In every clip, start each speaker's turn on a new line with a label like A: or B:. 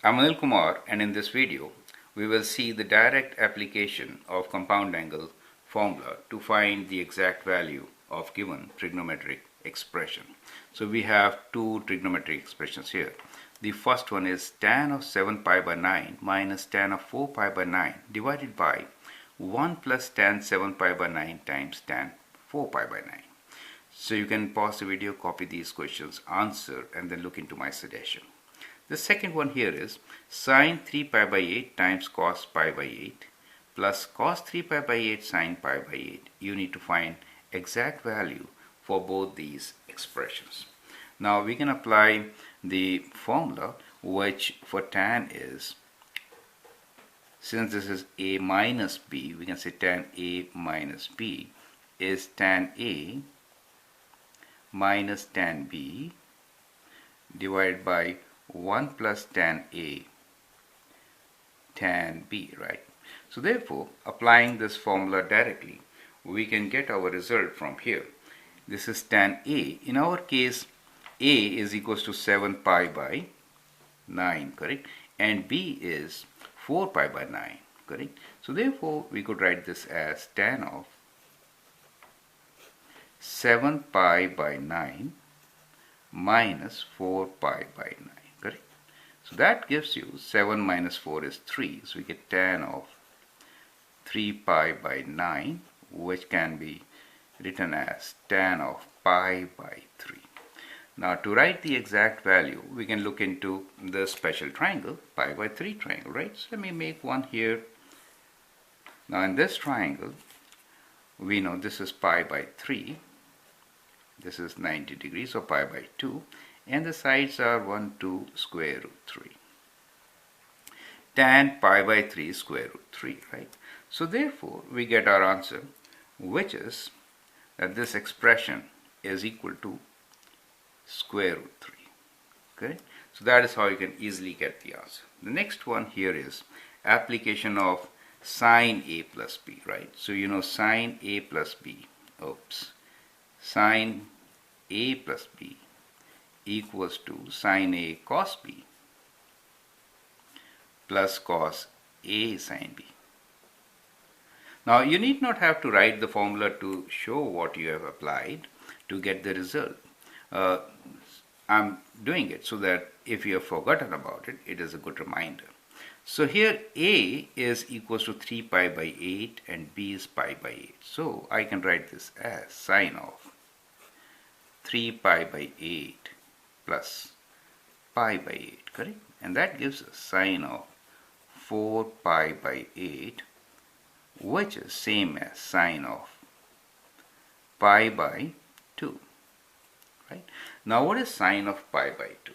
A: I'm Anil Kumar, and in this video we will see the direct application of compound angle formula to find the exact value of given trigonometric expression. So we have two trigonometric expressions here. The first one is tan of 7 pi by 9 minus tan of 4 pi by 9 divided by 1 plus tan 7 pi by 9 times tan 4 pi by 9. So you can pause the video, copy these questions, answer, and then look into my suggestion. The second one here is sine 3 pi by 8 times cos pi by 8 plus cos 3 pi by 8 sine pi by 8. You need to find exact value for both these expressions. Now we can apply the formula, which for tan is, since this is a minus b, we can say tan a minus b is tan a minus tan b divided by 1 plus tan A tan B, right? So therefore, applying this formula directly, we can get our result from here. This is tan A. In our case, A is equals to 7 pi by 9, correct? And B is 4 pi by 9, correct? So therefore, we could write this as tan of 7 pi by 9 minus 4 pi by 9. Correct? So that gives you 7 minus 4 is 3. So we get tan of 3 pi by 9, which can be written as tan of pi by 3. Now to write the exact value, we can look into the special triangle, pi by 3 triangle, right? So let me make one here. Now in this triangle, we know this is pi by 3. This is 90 degrees, so pi by 2. And the sides are 1, 2, square root 3. Tan pi by 3 square root 3, right? So therefore, we get our answer, which is that this expression is equal to square root 3. Okay? So that is how you can easily get the answer. The next one here is application of sine A plus B, right? So you know sine A plus B, sine A plus B equals to sine A cos B plus cos A sine B. Now you need not have to write the formula to show what you have applied to get the result. I'm doing it so that if you have forgotten about it, it is a good reminder. So here A is equals to 3 pi by 8 and B is pi by 8. So I can write this as sine of 3 pi by 8 plus pi by 8, correct? And that gives us sine of 4 pi by 8, which is same as sine of pi by 2, right? Now what is sine of pi by 2?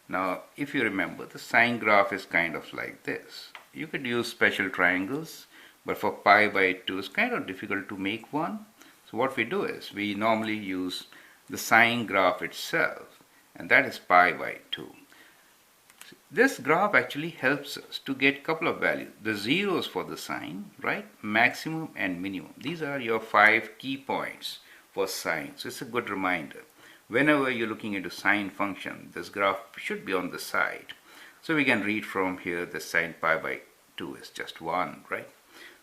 A: Now if you remember, the sine graph is kind of like this. You could use special triangles, but for pi by 2 it's kind of difficult to make one. So what we do is we normally use the sine graph itself, and that is pi by 2. This graph actually helps us to get a couple of values. The zeros for the sine, right? Maximum and minimum. These are your 5 key points for sine. So it's a good reminder. Whenever you're looking into sine function, this graph should be on the side. So we can read from here the sine pi by 2 is just 1, right?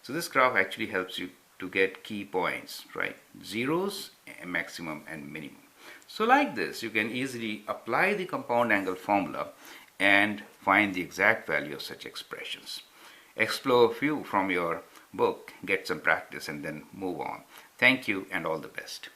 A: So this graph actually helps you to get key points, right? Zeros, maximum and minimum. So like this, you can easily apply the compound angle formula and find the exact value of such expressions. Explore a few from your book, get some practice, and then move on. Thank you and all the best.